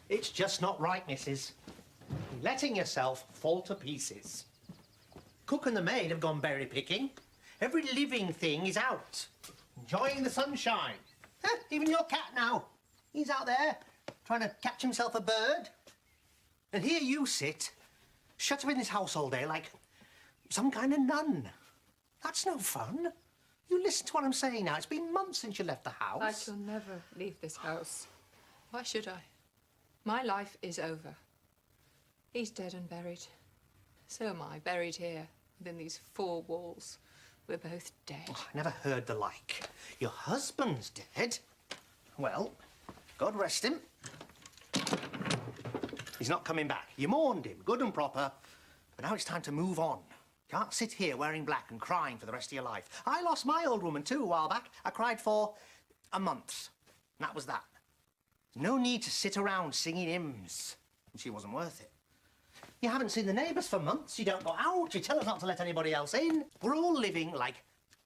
It's just not right, missus. You're letting yourself fall to pieces. Cook and the maid have gone berry picking. Every living thing is out, enjoying the sunshine. Even your cat now. He's out there trying to catch himself a bird. And here you sit, shut up in this house all day like some kind of nun. That's no fun. You listen to what I'm saying now. It's been months since you left the house. I shall never leave this house. Why should I? My life is over. He's dead and buried. So am I, buried here, within these four walls. We're both dead. Oh, I never heard the like. Your husband's dead? Well, God rest him. He's not coming back. You mourned him, good and proper. But now it's time to move on. You can't sit here wearing black and crying for the rest of your life. I lost my old woman too a while back. I cried for a month. And that was that. No need to sit around singing hymns. And she wasn't worth it. You haven't seen the neighbours for months. You don't go out. You tell us not to let anybody else in. We're all living like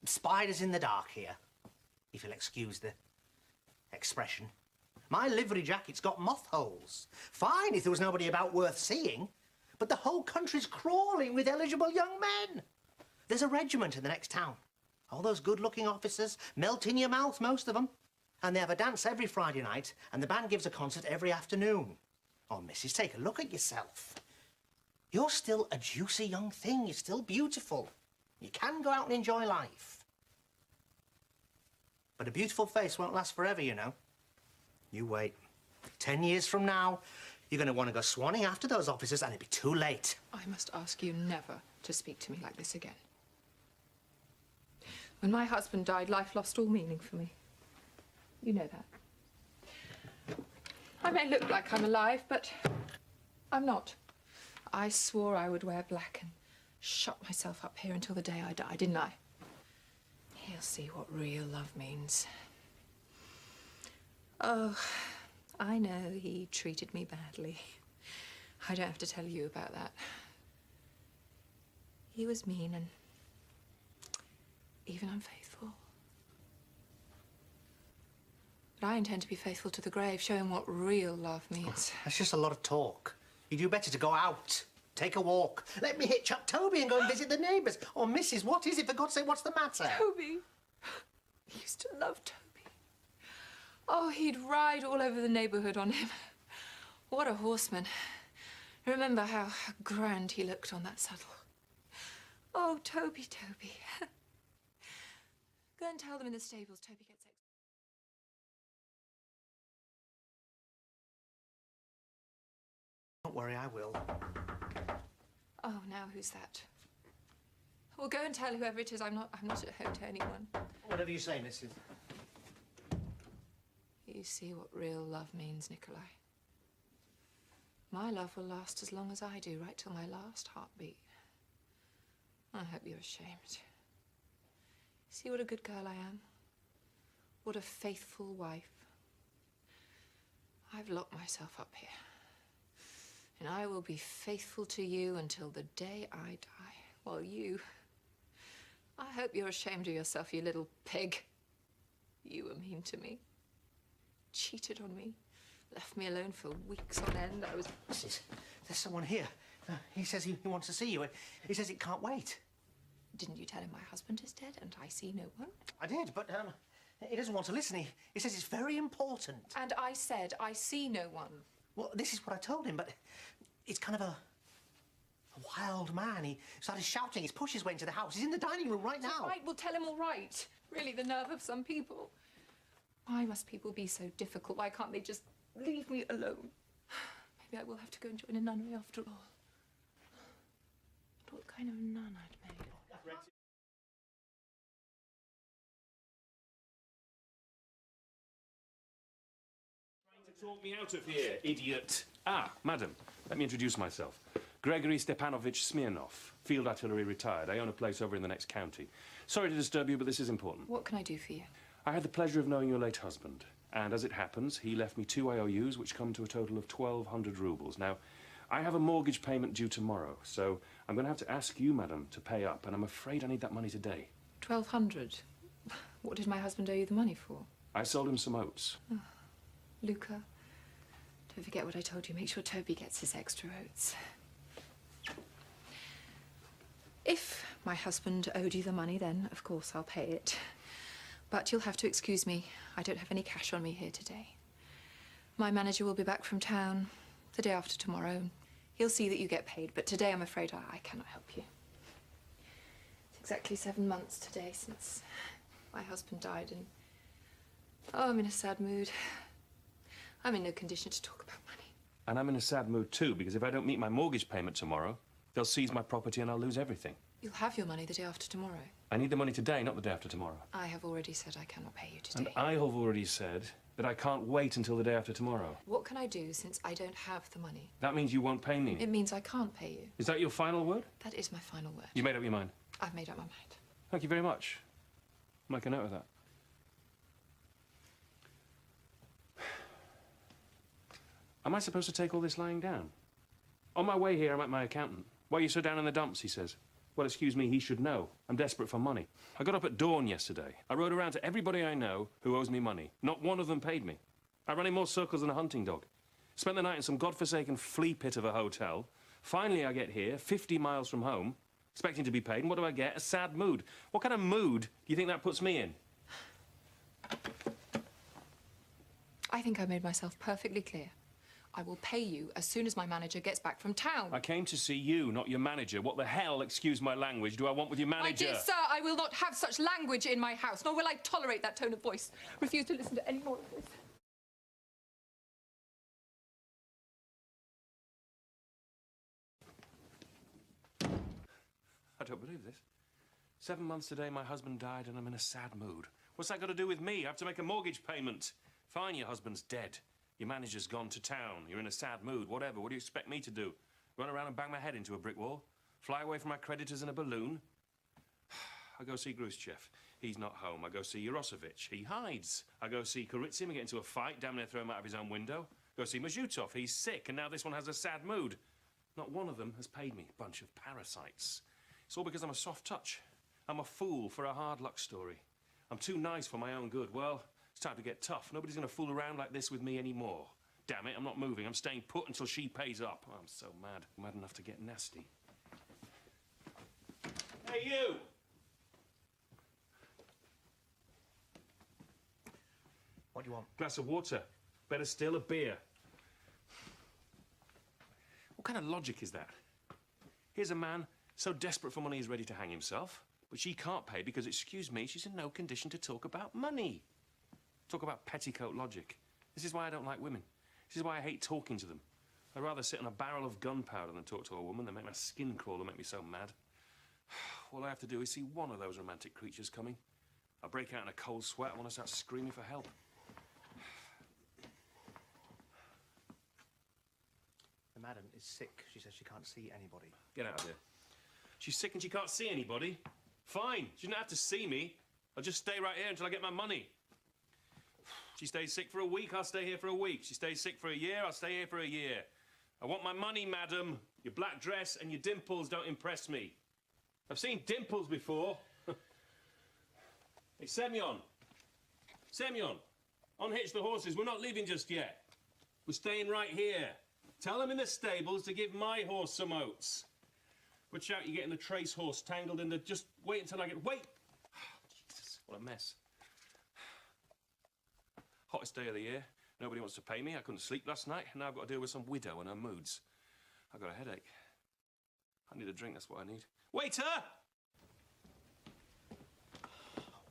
spiders in the dark here, if you'll excuse the expression. My livery jacket's got moth holes. Fine if there was nobody about worth seeing, but the whole country's crawling with eligible young men. There's a regiment in the next town. All those good-looking officers, melt in your mouth, most of them. And they have a dance every Friday night, and the band gives a concert every afternoon. Oh, missus, take a look at yourself. You're still a juicy young thing. You're still beautiful. You can go out and enjoy life. But a beautiful face won't last forever, you know. You wait. 10 years from now, you're going to want to go swanning after those officers, and it'll be too late. I must ask you never to speak to me like this again. When my husband died, life lost all meaning for me. You know that. I may look like I'm alive, but I'm not. I swore I would wear black and shut myself up here until the day I die, didn't I? He'll see what real love means. Oh, I know he treated me badly. I don't have to tell you about that. He was mean and even unfaithful. But I intend to be faithful to the grave, show him what real love means. That's just a lot of talk. You do better to go out, take a walk. Let me hitch up Toby and go and visit the neighbours. Or Mrs, what is it? For God's sake, what's the matter? Toby. I used to love Toby. Oh, he'd ride all over the neighbourhood on him. What a horseman. Remember how grand he looked on that saddle. Oh, Toby, Toby. Go and tell them in the stables Toby gets extra. Don't worry, I will. Oh, now who's that? Well, go and tell whoever it is I'm not at home to anyone. Whatever you say, Mrs. You see what real love means, Nikolai. My love will last as long as I do, right till my last heartbeat. I hope you're ashamed. See what a good girl I am? What a faithful wife. I've locked myself up here. And I will be faithful to you until the day I die. While you... I hope you're ashamed of yourself, you little pig. You were mean to me. Cheated on me. Left me alone for weeks on end. I was... Mrs, there's someone here. He says he wants to see you. He says he can't wait. Didn't you tell him my husband is dead and I see no one? I did, but he doesn't want to listen. He says it's very important. And I said I see no one. Well, this is what I told him, but he's kind of a wild man. He started shouting. He's pushed his way into the house. He's in the dining room right now. All right, we'll tell him all right. Really, the nerve of some people. Why must people be so difficult? Why can't they just leave me alone? Maybe I will have to go and join a nunnery after all. But what kind of nun I'd make. Talk me out of here, idiot. Ah, madam, let me introduce myself. Gregory Stepanovich Smirnov, Field Artillery retired. I own a place over in the next county. Sorry to disturb you, but this is important. What can I do for you? I had the pleasure of knowing your late husband, and as it happens, he left me 2 IOUs, which come to a total of 1,200 rubles. Now, I have a mortgage payment due tomorrow, so I'm going to have to ask you, madam, to pay up, and I'm afraid I need that money today. 1,200? What did my husband owe you the money for? I sold him some oats. Oh, Luca, Don't forget what I told you. Make sure Toby gets his extra oats. If my husband owed you the money, then, of course, I'll pay it. But you'll have to excuse me. I don't have any cash on me here today. My manager will be back from town the day after tomorrow. He'll see that you get paid, but today I'm afraid I cannot help you. It's exactly 7 months today since my husband died, and oh, I'm in a sad mood. I'm in no condition to talk about money. And I'm in a sad mood too, because if I don't meet my mortgage payment tomorrow, they'll seize my property and I'll lose everything. You'll have your money the day after tomorrow. I need the money today, not the day after tomorrow. I have already said I cannot pay you today. And I have already said that I can't wait until the day after tomorrow. What can I do since I don't have the money? That means you won't pay me. It means I can't pay you. Is that your final word? That is my final word. You made up your mind? I've made up my mind. Thank you very much. I'll make a note of that. Am I supposed to take all this lying down? On my way here, I'm at my accountant. Why are you so down in the dumps, he says. Well, excuse me, he should know. I'm desperate for money. I got up at dawn yesterday. I rode around to everybody I know who owes me money. Not one of them paid me. I ran in more circles than a hunting dog. Spent the night in some godforsaken flea pit of a hotel. Finally, I get here, 50 miles from home, expecting to be paid, and what do I get? A sad mood. What kind of mood do you think that puts me in? I think I made myself perfectly clear. I will pay you as soon as my manager gets back from town. I came to see you, not your manager. What the hell, excuse my language, do I want with your manager? My dear sir, I will not have such language in my house, nor will I tolerate that tone of voice. Refuse to listen to any more of this. I don't believe this. 7 months today, my husband died and I'm in a sad mood. What's that got to do with me? I have to make a mortgage payment. Fine, your husband's dead. Your manager's gone to town. You're in a sad mood. Whatever. What do you expect me to do? Run around and bang my head into a brick wall? Fly away from my creditors in a balloon? I go see Khrushchev. He's not home. I go see Yarosevich. He hides. I go see Kuritsin and get into a fight. Damn near throw him out of his own window. Go see Mazhutov. He's sick. And now this one has a sad mood. Not one of them has paid me. Bunch of parasites. It's all because I'm a soft touch. I'm a fool for a hard luck story. I'm too nice for my own good. Well, it's time to get tough. Nobody's going to fool around like this with me anymore. Damn it, I'm not moving. I'm staying put until she pays up. Oh, I'm so mad. Mad enough to get nasty. Hey, you! What do you want? Glass of water. Better still, a beer. What kind of logic is that? Here's a man so desperate for money he's ready to hang himself, but she can't pay because, excuse me, she's in no condition to talk about money. Talk about petticoat logic. This is why I don't like women. This is why I hate talking to them. I'd rather sit on a barrel of gunpowder than talk to a woman that make my skin crawl and make me so mad. All I have to do is see one of those romantic creatures coming. I break out in a cold sweat. I want to start screaming for help. The madam is sick. She says she can't see anybody. Get out of here. She's sick and she can't see anybody. Fine. She doesn't have to see me. I'll just stay right here until I get my money. She stays sick for a week, I'll stay here for a week. She stays sick for a year, I'll stay here for a year. I want my money, madam. Your black dress and your dimples don't impress me. I've seen dimples before. Hey, Semyon. Semyon, unhitch the horses. We're not leaving just yet. We're staying right here. Tell them in the stables to give my horse some oats. Watch out, you're getting the trace horse tangled in the... Just wait until I get... Wait! Jesus, what a mess. Hottest day of the year. Nobody wants to pay me. I couldn't sleep last night. Now I've got to deal with some widow and her moods. I've got a headache. I need a drink, that's what I need. Waiter!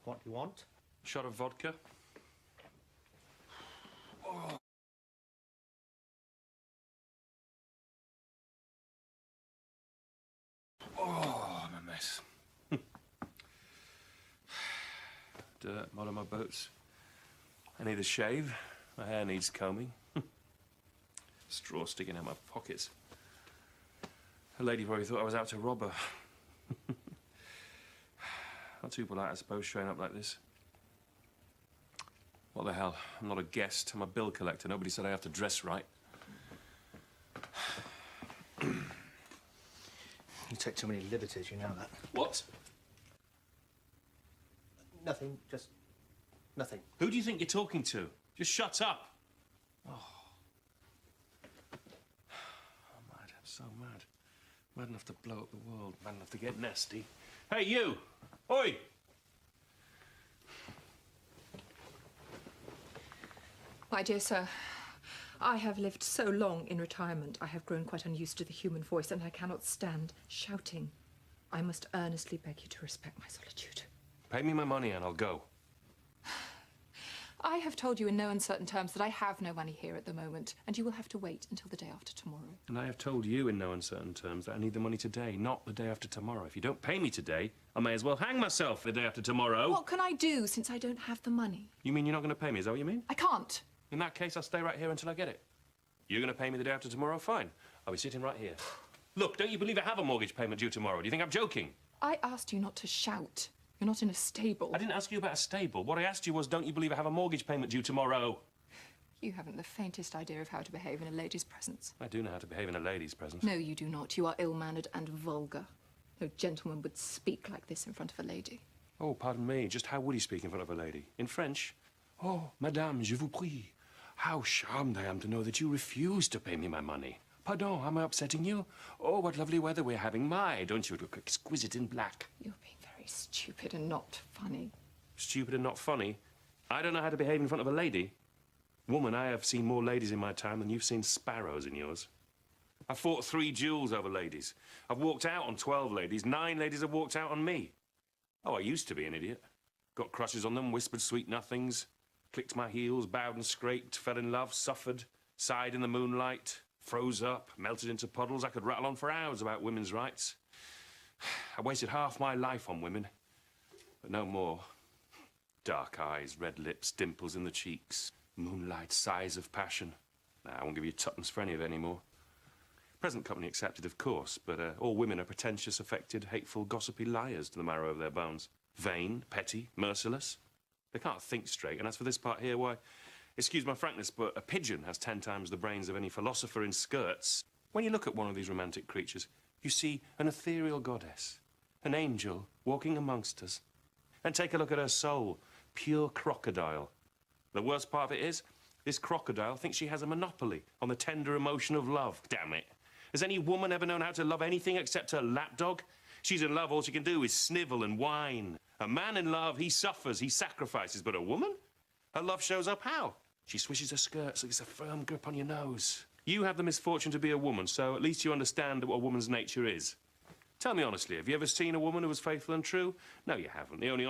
What do you want? Shot of vodka. Oh. Oh, I'm a mess. Dirt, mud on my boots. I need a shave. My hair needs combing. Straw sticking out my pockets. A lady probably thought I was out to rob her. Not too polite, I suppose, showing up like this. What the hell? I'm not a guest. I'm a bill collector. Nobody said I have to dress right. You take too many liberties, you know that. What? Nothing, just nothing. Who do you think you're talking to? Just shut up. Oh. Mad enough to blow up the world, mad enough to get nasty. Hey, you! Oi! My dear sir, I have lived so long in retirement, I have grown quite unused to the human voice, and I cannot stand shouting. I must earnestly beg you to respect my solitude. Pay me my money and I'll go. I have told you in no uncertain terms that I have no money here at the moment, and you will have to wait until the day after tomorrow. And I have told you in no uncertain terms that I need the money today, not the day after tomorrow. If you don't pay me today, I may as well hang myself the day after tomorrow. What can I do since I don't have the money? You mean you're not going to pay me? Is that what you mean? I can't. In that case, I'll stay right here until I get it. You're going to pay me the day after tomorrow? Fine. I'll be sitting right here. Look, don't you believe I have a mortgage payment due tomorrow? Do you think I'm joking? I asked you not to shout. You're not in a stable. I didn't ask you about a stable. What I asked you was, don't you believe I have a mortgage payment due tomorrow? You haven't the faintest idea of how to behave in a lady's presence. I do know how to behave in a lady's presence. No, you do not. You are ill-mannered and vulgar. No gentleman would speak like this in front of a lady. Oh, pardon me. Just how would he speak in front of a lady? In French? Oh, madame, je vous prie. How charmed I am to know that you refuse to pay me my money. Pardon, am I upsetting you? Oh, what lovely weather we're having. My, don't you look exquisite in black. You're being very stupid and not funny. Stupid and not funny? I don't know how to behave in front of a lady. Woman, I have seen more ladies in my time than you've seen sparrows in yours. I've fought 3 duels over ladies. I've walked out on 12 ladies. 9 ladies have walked out on me. Oh, I used to be an idiot. Got crushes on them, whispered sweet nothings, clicked my heels, bowed and scraped, fell in love, suffered, sighed in the moonlight, froze up, melted into puddles. I could rattle on for hours about women's rights. I wasted half my life on women, but no more. Dark eyes, red lips, dimples in the cheeks, moonlight, sighs of passion. Nah, I won't give you tuppence for any of it anymore. Present company accepted, of course, but all women are pretentious, affected, hateful, gossipy liars to the marrow of their bones. Vain, petty, merciless. They can't think straight, and as for this part here, why, excuse my frankness, but a pigeon has 10 times the brains of any philosopher in skirts. When you look at one of these romantic creatures, you see an ethereal goddess, an angel walking amongst us. And take a look at her soul, pure crocodile. The worst part of it is, this crocodile thinks she has a monopoly on the tender emotion of love, damn it. Has any woman ever known how to love anything except her lapdog? She's in love, all she can do is snivel and whine. A man in love, he suffers, he sacrifices, but a woman? Her love shows up how? She swishes her skirts like it's a firm grip on your nose. You have the misfortune to be a woman, so at least you understand what a woman's nature is. Tell me honestly, have you ever seen a woman who was faithful and true? No, you haven't. The only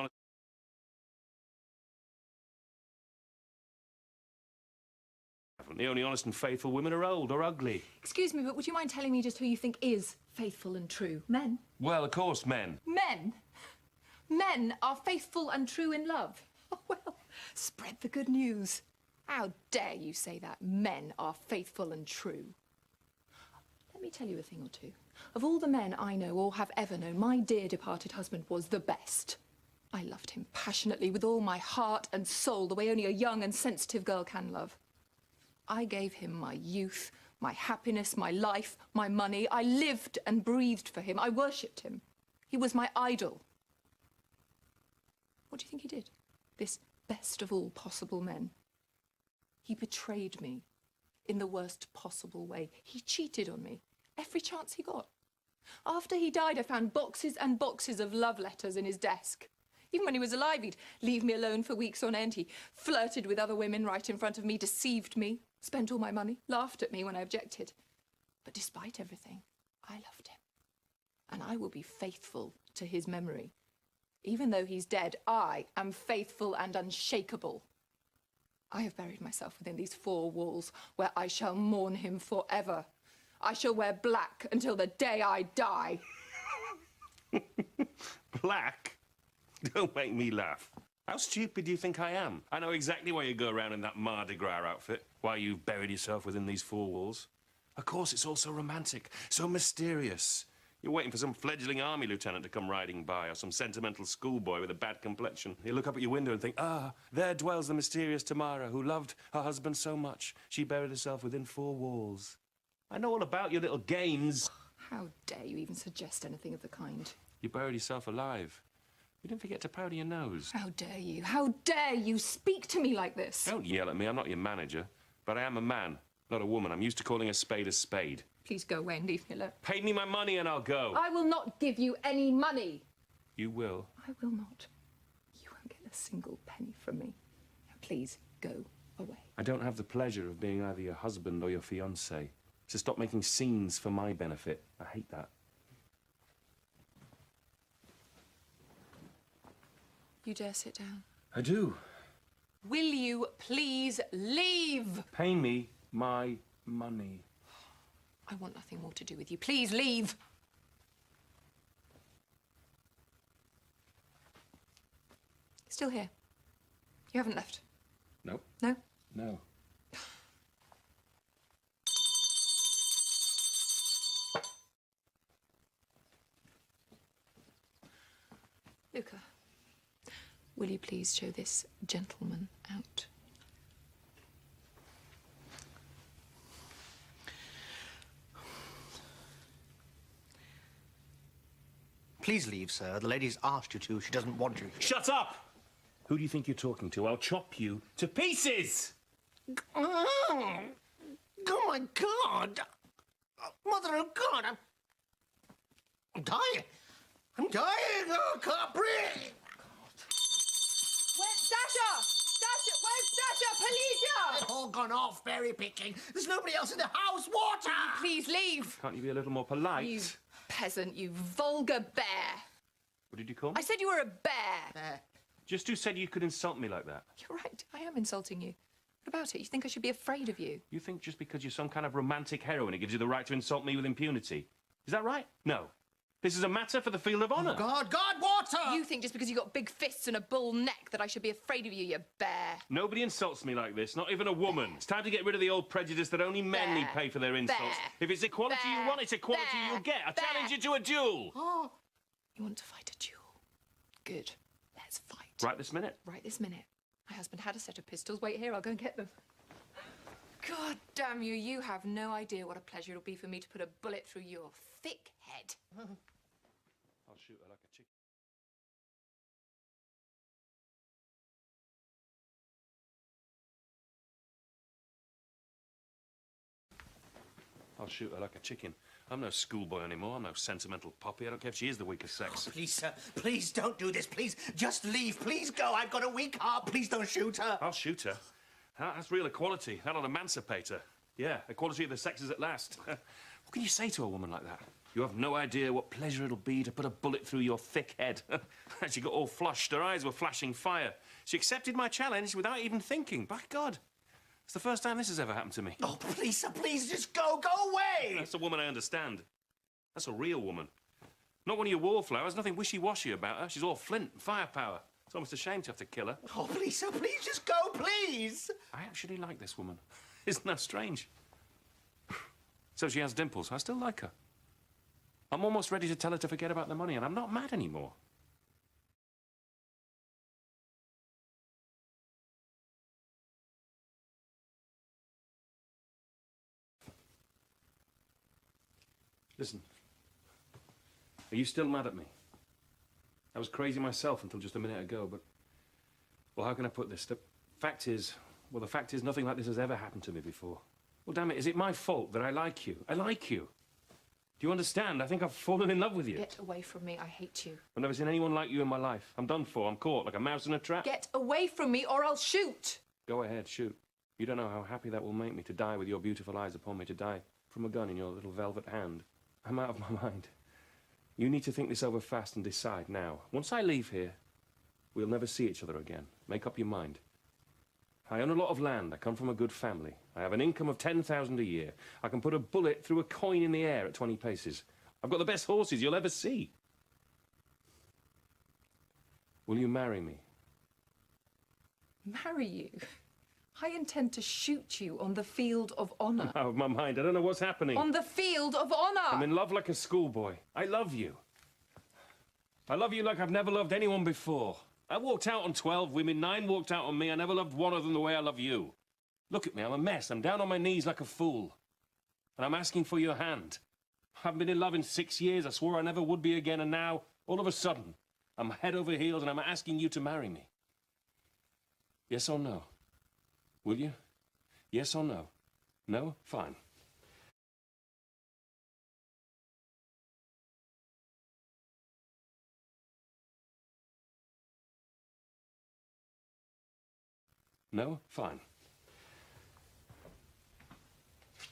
honest and faithful women are old or ugly. Excuse me, but would you mind telling me just who you think is faithful and true? Men? Well, of course, men. Men? Men are faithful and true in love. Oh, well, spread the good news. How dare you say that men are faithful and true? Let me tell you a thing or two. Of all the men I know or have ever known, my dear departed husband was the best. I loved him passionately with all my heart and soul, the way only a young and sensitive girl can love. I gave him my youth, my happiness, my life, my money. I lived and breathed for him. I worshipped him. He was my idol. What do you think he did? This best of all possible men. He betrayed me in the worst possible way. He cheated on me every chance he got. After he died, I found boxes and boxes of love letters in his desk. Even when he was alive, he'd leave me alone for weeks on end. He flirted with other women right in front of me, deceived me, spent all my money, laughed at me when I objected. But despite everything, I loved him. And I will be faithful to his memory. Even though he's dead, I am faithful and unshakable. I have buried myself within these 4 walls where I shall mourn him forever. I shall wear black until the day I die. Black? Don't make me laugh. How stupid do you think I am? I know exactly why you go around in that Mardi Gras outfit, why you've buried yourself within these 4 walls. Of course, it's all so romantic, so mysterious. You're waiting for some fledgling army lieutenant to come riding by, or some sentimental schoolboy with a bad complexion. You look up at your window and think, ah, there dwells the mysterious Tamara who loved her husband so much, she buried herself within 4 walls. I know all about your little games. How dare you even suggest anything of the kind? You buried yourself alive. You didn't forget to powder your nose. How dare you? How dare you speak to me like this? Don't yell at me. I'm not your manager. But I am a man, not a woman. I'm used to calling a spade a spade. Please go away and leave me alone. Pay me my money and I'll go. I will not give you any money. You will. I will not. You won't get a single penny from me. Now, please go away. I don't have the pleasure of being either your husband or your fiancé. So stop making scenes for my benefit. I hate that. You dare sit down? I do. Will you please leave? Pay me my money. I want nothing more to do with you. Please leave. Still here. You haven't left. Nope. No? No. Luca, will you please show this gentleman out? Please leave, sir. The lady's asked you to. She doesn't want you here. Shut up! Who do you think you're talking to? I'll chop you to pieces! Oh, my God! Mother of God, I'm dying. I'm dying. Oh, I can't breathe. Where's Dasha? Dasha, where's Dasha? Policia! They've all gone off berry picking. There's nobody else in the house. Water! Please leave. Can't you be a little more polite? You peasant, you vulgar bear. What did you call me? I said you were a bear. Just who said you could insult me like that? You're right, I am insulting you. What about it? You think I should be afraid of you? You think just because you're some kind of romantic heroine, it gives you the right to insult me with impunity? Is that right? No. This is a matter for the field of honour. God, water! You think just because you've got big fists and a bull neck that I should be afraid of you, you bear. Nobody insults me like this, not even a woman. It's time to get rid of the old prejudice that only men need pay for their insults. If it's equality you want, it's equality you'll get. I challenge you to a duel. Oh, you want to fight a duel? Good. Let's fight. Right this minute. Right this minute. My husband had a set of pistols. Wait here, I'll go and get them. God damn you, you have no idea what a pleasure it'll be for me to put a bullet through your thick head. I'll shoot her like a chicken. I'll shoot her like a chicken. I'm no schoolboy anymore. I'm no sentimental poppy. I don't care if she is the weakest sex. Oh, please, sir. Please don't do this. Please, just leave. Please go. I've got a weak heart. Please don't shoot her. I'll shoot her. That's real equality. That'll emancipate her. Yeah, equality of the sexes at last. What can you say to a woman like that? You have no idea what pleasure it'll be to put a bullet through your thick head. She got all flushed. Her eyes were flashing fire. She accepted my challenge without even thinking. By God. It's the first time this has ever happened to me. Oh, please, sir, please, just go. Go away. That's a woman I understand. That's a real woman. Not one of your wallflowers. Nothing wishy-washy about her. She's all flint and firepower. It's almost a shame to have to kill her. Oh, please, sir, please, just go, please. I actually like this woman. Isn't that strange? So she has dimples. I still like her. I'm almost ready to tell her to forget about the money, and I'm not mad anymore. Listen. Are you still mad at me? I was crazy myself until just a minute ago, but... Well, how can I put this? The fact is nothing like this has ever happened to me before. Well, damn it, is it my fault that I like you? I like you. Do you understand? I think I've fallen in love with you. Get away from me. I hate you. I've never seen anyone like you in my life. I'm done for. I'm caught like a mouse in a trap. Get away from me or I'll shoot. Go ahead, shoot. You don't know how happy that will make me to die with your beautiful eyes upon me, to die from a gun in your little velvet hand. I'm out of my mind. You need to think this over fast and decide now. Once I leave here, we'll never see each other again. Make up your mind. I own a lot of land. I come from a good family. I have an income of 10,000 a year. I can put a bullet through a coin in the air at 20 paces. I've got the best horses you'll ever see. Will you marry me? Marry you? I intend to shoot you on the field of honour. Out of my mind. I don't know what's happening. On the field of honour! I'm in love like a schoolboy. I love you. I love you like I've never loved anyone before. I walked out on 12 women, 9 walked out on me. I never loved one of them the way I love you. Look at me, I'm a mess. I'm down on my knees like a fool. And I'm asking for your hand. I haven't been in love in 6 years. I swore I never would be again, and now, all of a sudden, I'm head over heels and I'm asking you to marry me. Yes or no? Will you? Yes or no? No? Fine. No? Fine.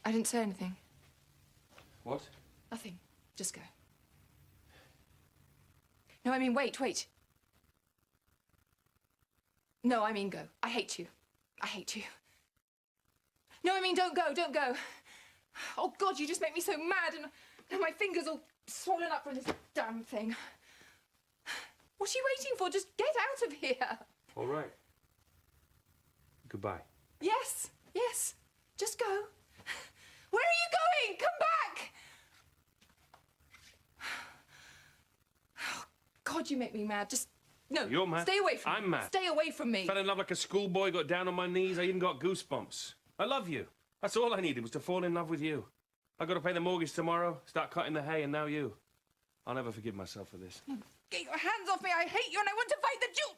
I didn't say anything. What? Nothing. Just go. No, I mean, wait. No, I mean, go. I hate you. I hate you. No, I mean, don't go. Oh, God, you just make me so mad, and now my fingers all swollen up from this damn thing. What are you waiting for? Just get out of here. All right. Goodbye. Yes. Just go. Where are you going? Come back! Oh, God, you make me mad. Just, no. You're mad. Stay away from me. I'm mad. Stay away from me. Fell in love like a schoolboy, got down on my knees, I even got goosebumps. I love you. That's all I needed was to fall in love with you. I got to pay the mortgage tomorrow, start cutting the hay, and now you. I'll never forgive myself for this. Get your hands off me. I hate you and I want to fight the Jew.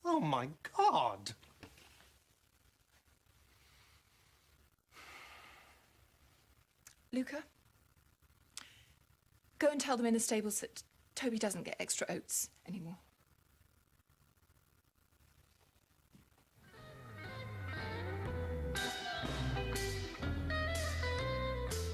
Oh, my God. Luca, go and tell them in the stables that Toby doesn't get extra oats anymore.